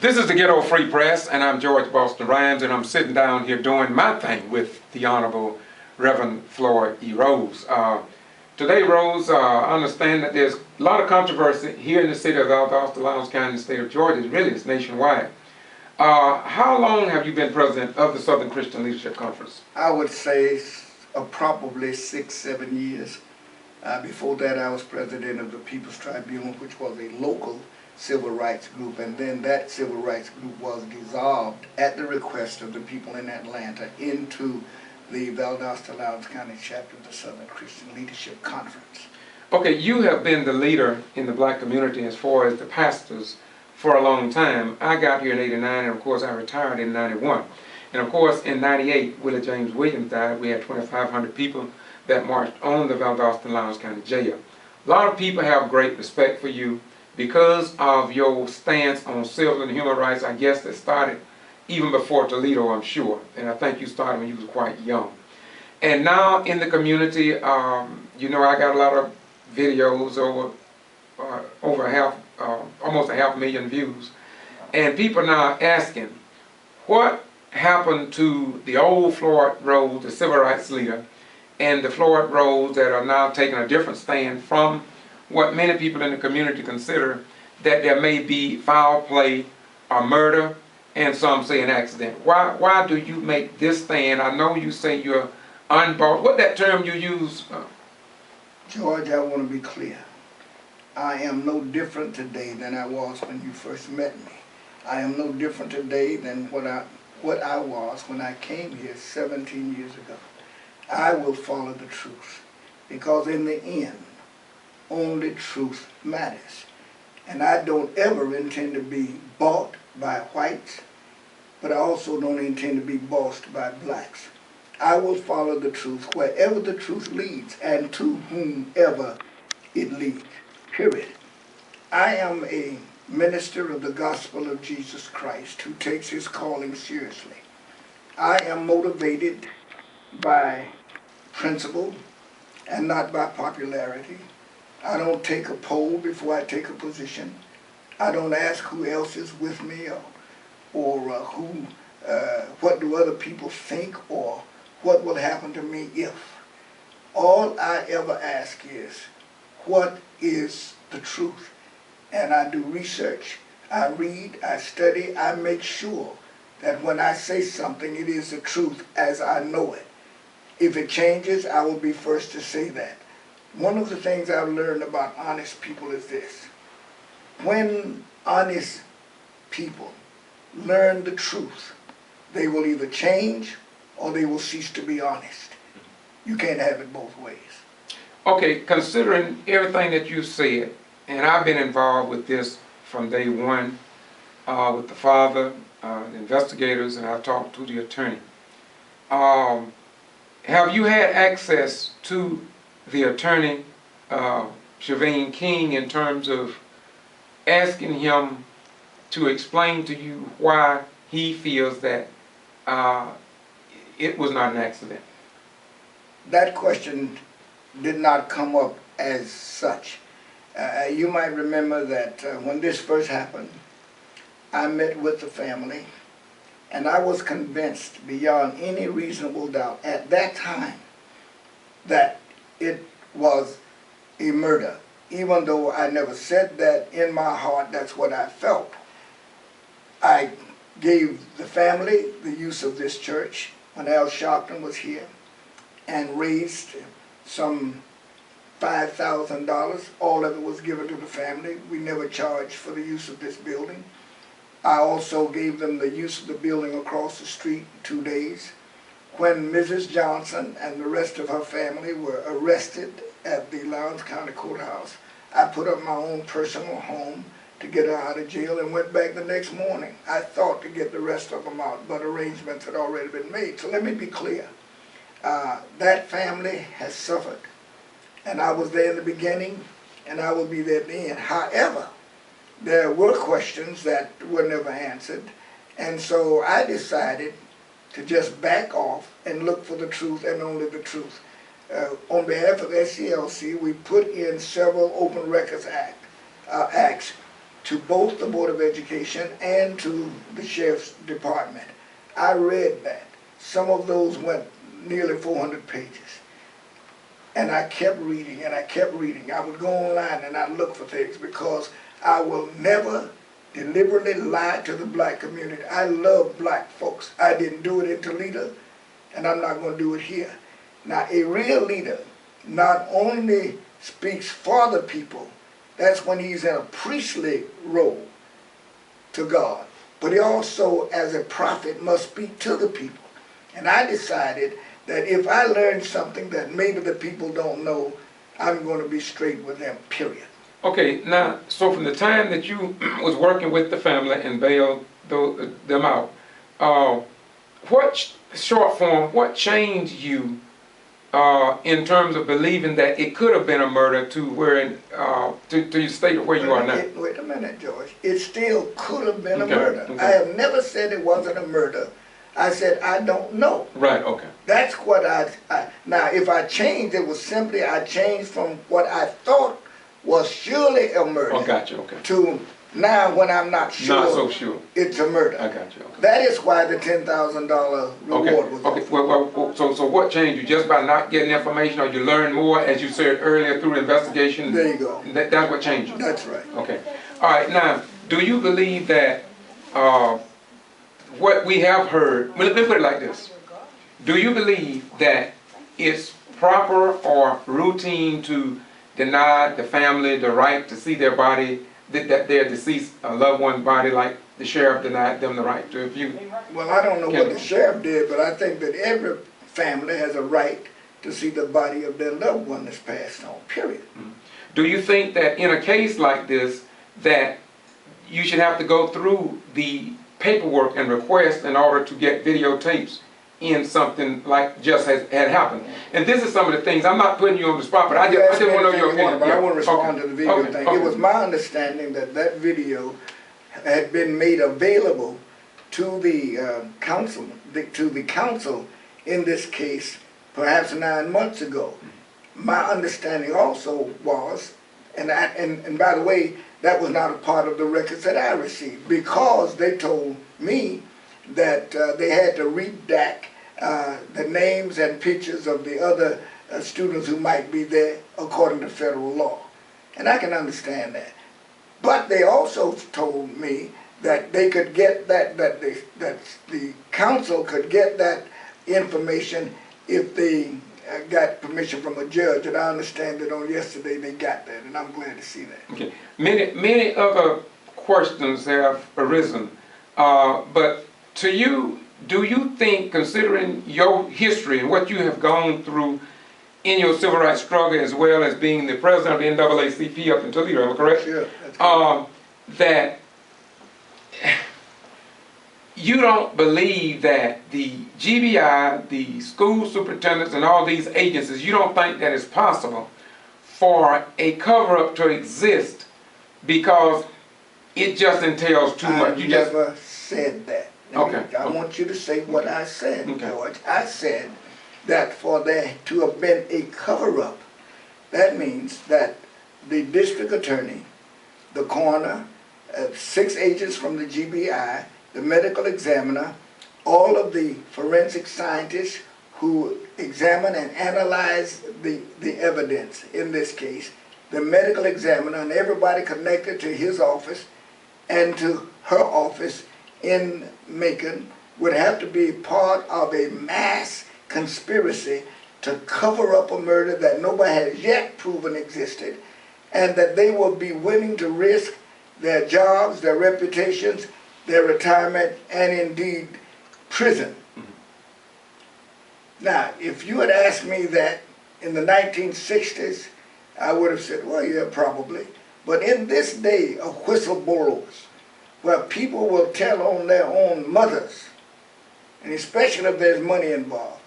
This is the Ghetto Free Press, and I'm George Boston Rhymes, and I'm sitting down here doing my thing with the Honorable Reverend Floyd E. Rose. Today, Rose, I understand that there's a lot of controversy here in the city of Valdosta, Lowndes County, the state of Georgia. Really, it's nationwide. How long have you been president of the Southern Christian Leadership Conference? I would say probably 6-7 years. Before that, I was president of the People's Tribunal, which was a local civil rights group, and then that civil rights group was dissolved at the request of the people in Atlanta into the Valdosta, Lowndes County chapter of the Southern Christian Leadership Conference. Okay, you have been the leader in the black community as far as the pastors for a long time. I got here in '89, and of course I retired in '91. And of course in '98, Willie James Williams died. We had 2,500 people that marched on the Valdosta and Lowndes County jail. A lot of people have great respect for you because of your stance on civil and human rights. I guess that started even before Toledo, I'm sure. And I think you started when you was quite young. And now in the community, you know, I got a lot of videos over almost 500,000 views. And people now asking, what happened to the old Floyd Rose, the civil rights leader, and the Floyd Rose that are now taking a different stand from what many people in the community consider that there may be foul play or murder, and some say an accident. Why do you make this stand? I know you say you're unbought. What that term you use? George, I want to be clear. I am no different today than I was when you first met me. I am no different today than what I was when I came here 17 years ago. I will follow the truth, because in the end, only truth matters. And I don't ever intend to be bought by whites, but I also don't intend to be bossed by blacks. I will follow the truth wherever the truth leads and to whomever it leads, period. I am a minister of the gospel of Jesus Christ who takes his calling seriously. I am motivated by principle and not by popularity. I don't take a poll before I take a position. I don't ask who else is with me or what do other people think or what will happen to me if. All I ever ask is, what is the truth? And I do research, I read, I study, I make sure that when I say something, it is the truth as I know it. If it changes, I will be first to say that. One of the things I've learned about honest people is this. When honest people learn the truth, they will either change or they will cease to be honest. You can't have it both ways. Okay, considering everything that you said, and I've been involved with this from day one, with the father, the investigators, and I've talked to the attorney. Have you had access to the attorney, Shaveen King, in terms of asking him to explain to you why he feels that it was not an accident? That question did not come up as such. You might remember that when this first happened, I met with the family, and I was convinced beyond any reasonable doubt at that time that it was a murder. Even though I never said that, in my heart that's what I felt. I gave the family the use of this church when Al Sharpton was here and raised some $5,000. All of it was given to the family. We never charged for the use of this building. I also gave them the use of the building across the street in 2 days. When Mrs. Johnson and the rest of her family were arrested at the Lowndes County Courthouse, I put up my own personal home to get her out of jail and went back the next morning. I thought to get the rest of them out, but arrangements had already been made. So let me be clear. That family has suffered, and I was there in the beginning, and I will be there at the end. However, there were questions that were never answered, and so I decided to just back off and look for the truth and only the truth. On behalf of SCLC, we put in several Open Records Acts to both the Board of Education and to the Sheriff's Department. I read that. Some of those went nearly 400 pages. And I kept reading and I kept reading. I would go online and I'd look for things because I will never deliberately lie to the black community. I love black folks. I didn't do it in Toledo and I'm not going to do it here. Now, a real leader not only speaks for the people, that's when he's in a priestly role to God, but he also, as a prophet, must speak to the people. And I decided that if I learn something that maybe the people don't know, I'm going to be straight with them, period. Okay, now, so from the time that you was working with the family and bailed them out, what changed you in terms of believing that it could have been a murder to where, to you state where you are now? Wait a minute, George. It still could have been a Okay, murder. okay. I have never said it wasn't a murder. I said, I don't know. Right, okay. That's what now if I changed, it was simply I changed from what I thought was surely a murder. Oh, got you, okay. To now when I'm not sure. Not so sure. It's a murder. I got you, okay. That is why the $10,000 reward was okay. offered. Well, so what changed you? Just by not getting information, or you learned more, as you said earlier, through the investigation? There you go. That's what changed you? That's right. Okay. All right, now, do you believe that what we have heard, well, let me put it like this. Do you believe that it's proper or routine to deny the family the right to see their body, that their deceased loved one's body, like the sheriff denied them the right to view? Well, I don't know what the sheriff did, but I think that every family has a right to see the body of their loved one that's passed on, period. Do you think that in a case like this, that you should have to go through the paperwork and request in order to get videotapes in something like just had happened? And this is some of the things, I'm not putting you on the spot, but I just want to know your opinion. But I want to respond to the video thing. Okay. It was my understanding that that video had been made available to the council in this case perhaps 9 months ago. My understanding also was, and by the way, that was not a part of the records that I received, because they told me that they had to redact the names and pictures of the other students who might be there according to federal law. And I can understand that. But they also told me that they could get that the council could get that information if they got permission from a judge, and I understand that on yesterday they got that, and I'm glad to see that. Okay. Many other questions have arisen, but to you, do you think, considering your history and what you have gone through in your civil rights struggle, as well as being the president of the NAACP up in Toledo, am I correct? Sure. That's correct. That you don't believe that the G.B.R., the school superintendents, and all these agencies, you don't think that it's possible for a cover-up to exist because it just entails too much? I never said that. Okay. I want you to say what I said, Okay. George. I said that for there to have been a cover-up, that means that the district attorney, the coroner, 6 agents from the G.B.R., the medical examiner, all of the forensic scientists who examine and analyze the evidence in this case, the medical examiner and everybody connected to his office and to her office in Macon would have to be part of a mass conspiracy to cover up a murder that nobody has yet proven existed, and that they will be willing to risk their jobs, their reputations, their retirement, and indeed prison. Now, if you had asked me that in the 1960s, I would have said, well, yeah, probably. But in this day of whistleblowers, where people will tell on their own mothers, and especially if there's money involved,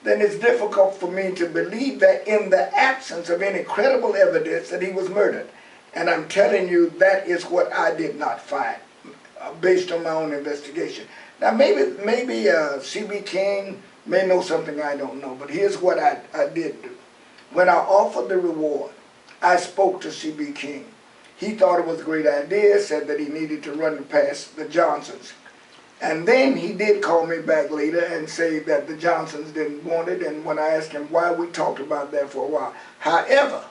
then it's difficult for me to believe that in the absence of any credible evidence that he was murdered. And I'm telling you, that is what I did not find, based on my own investigation. Now, maybe C.B. King may know something I don't know, but here's what I did do. When I offered the reward, I spoke to C.B. King, He thought it was a great idea, said that he needed to run it past the Johnsons. And then he did call me back later and say that the Johnsons didn't want it, and when I asked him why, we talked about that for a while. However,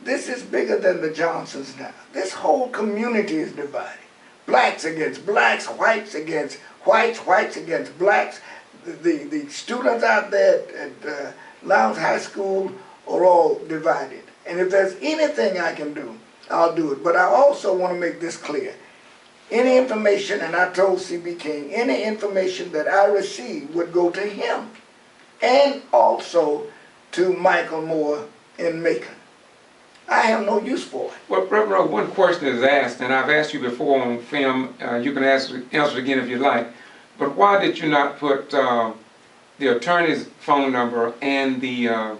this is bigger than the Johnsons now. This whole community is divided. Blacks against blacks, whites against whites, whites against blacks. The students out there at Lowndes High School are all divided. And if there's anything I can do, I'll do it. But I also want to make this clear. Any information, and I told C.B. King, any information that I receive would go to him and also to Michael Moore in Macon. I have no use for it. Well, Reverend, one question is asked, and I've asked you before on film. You can answer it again if you like. But why did you not put the attorney's phone number and the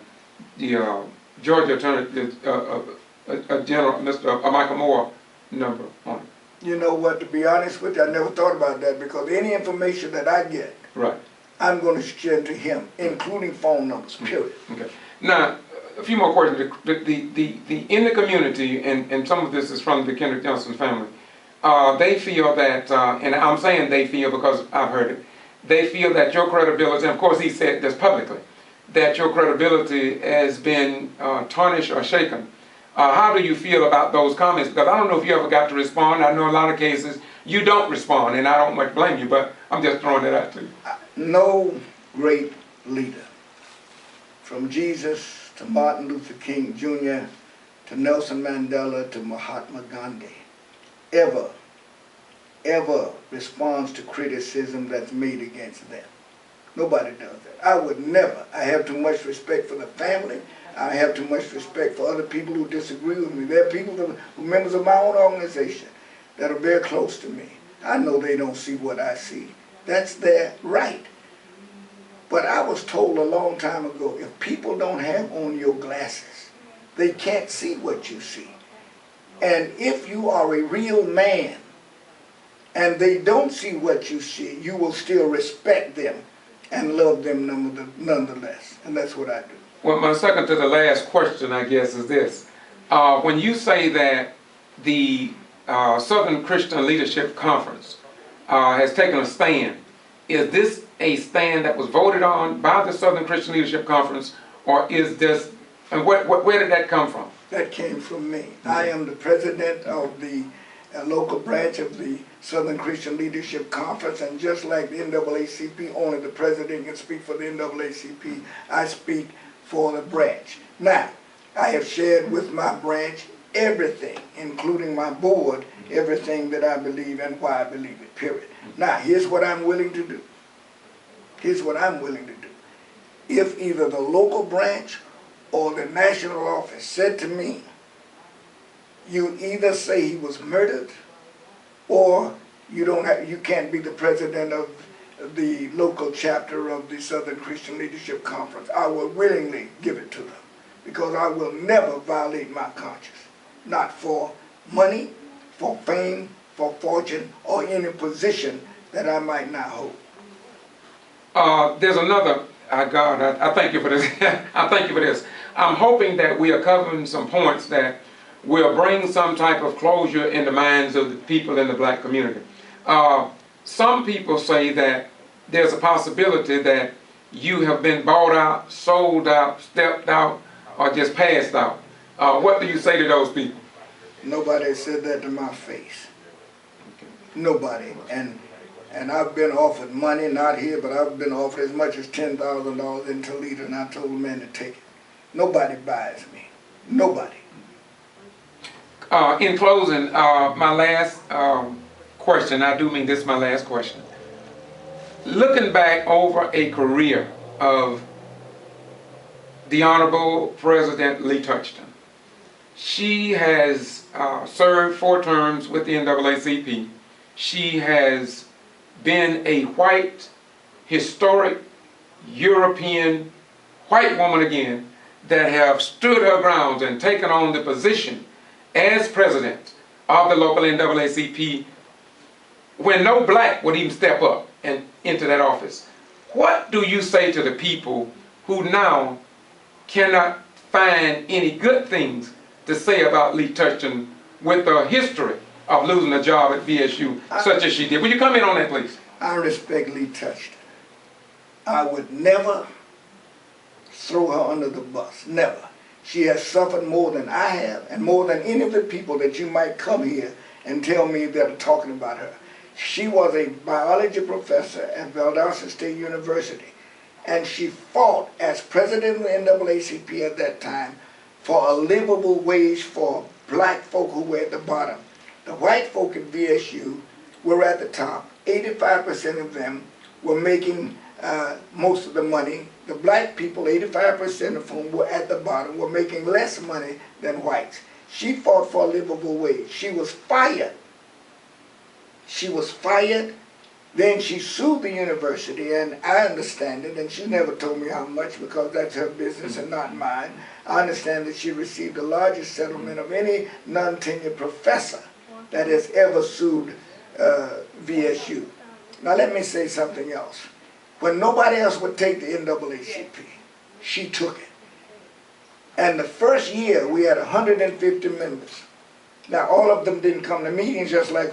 Georgia attorney, General Mr. Michael Moore number on it? You know what, to be honest with you, I never thought about that, because any information that I get, right, I'm going to share to him, including phone numbers, period. Okay. Now, a few more questions. In the community, and some of this is from the Kendrick Johnson family, they feel that, and I'm saying they feel because I've heard it, they feel that your credibility, and of course he said this publicly, that your credibility has been tarnished or shaken. How do you feel about those comments? Because I don't know if you ever got to respond. I know a lot of cases you don't respond, and I don't much blame you, but I'm just throwing it out to you. No great leader, from Jesus to Martin Luther King Jr. to Nelson Mandela to Mahatma Gandhi, ever responds to criticism that's made against them. Nobody does that. I would never. I have too much respect for the family. I have too much respect for other people who disagree with me. There are people who are members of my own organization that are very close to me. I know they don't see what I see. That's their right. But I was told a long time ago, if people don't have on your glasses, they can't see what you see. And if you are a real man and they don't see what you see, you will still respect them and love them nonetheless. And that's what I do. Well, my second to the last question, I guess, is this. When you say that the Southern Christian Leadership Conference has taken a stand, is this a stand that was voted on by the Southern Christian Leadership Conference, or is this, and where did that come from? That came from me. I am the president of the local branch of the Southern Christian Leadership Conference, and just like the NAACP, only the president can speak for the NAACP, I speak for the branch. Now, I have shared with my branch everything, including my board, everything that I believe and why I believe it, period. Now, here's what I'm willing to do. Here's what I'm willing to do. If either the local branch or the national office said to me, you either say he was murdered or you can't be the president of the local chapter of the Southern Christian Leadership Conference, I will willingly give it to them, because I will never violate my conscience, not for money, for fame, for fortune, or any position that I might not hold. There's another, God, I thank you for this. I thank you for this. I'm hoping that we are covering some points that will bring some type of closure in the minds of the people in the black community. Some people say that there's a possibility that you have been bought out, sold out, stepped out, or just passed out. What do you say to those people? Nobody said that to my face. Nobody. And I've been offered money, not here, but I've been offered as much as $10,000 in Toledo, and I told the man to take it. Nobody buys me. Nobody. In closing, my last question, I do mean this is my last question. Looking back over a career of the Honorable President Leigh Touchton, she has served 4 terms with the NAACP. She has been a white, historic, European, white woman again, that have stood her grounds and taken on the position as president of the local NAACP when no black would even step up and into that office. What do you say to the people who now cannot find any good things to say about Leigh Touchton with the history of losing a job at VSU, such as she did. Will you comment on that, please? I respect Leigh Touchton. I would never throw her under the bus, never. She has suffered more than I have, and more than any of the people that you might come here and tell me that are talking about her. She was a biology professor at Valdosta State University, and she fought as president of the NAACP at that time for a livable wage for black folk who were at the bottom. The white folk at VSU were at the top. 85% of them were making most of the money. The black people, 85% of whom were at the bottom, were making less money than whites. She fought for a livable wage. She was fired. She was fired. Then she sued the university, and I understand it, and she never told me how much because that's her business and not mine. I understand that she received the largest settlement of any non-tenured professor that has ever sued VSU. Now let me say something else. When nobody else would take the NAACP, she took it. And the first year we had 150 members. Now all of them didn't come to meetings just like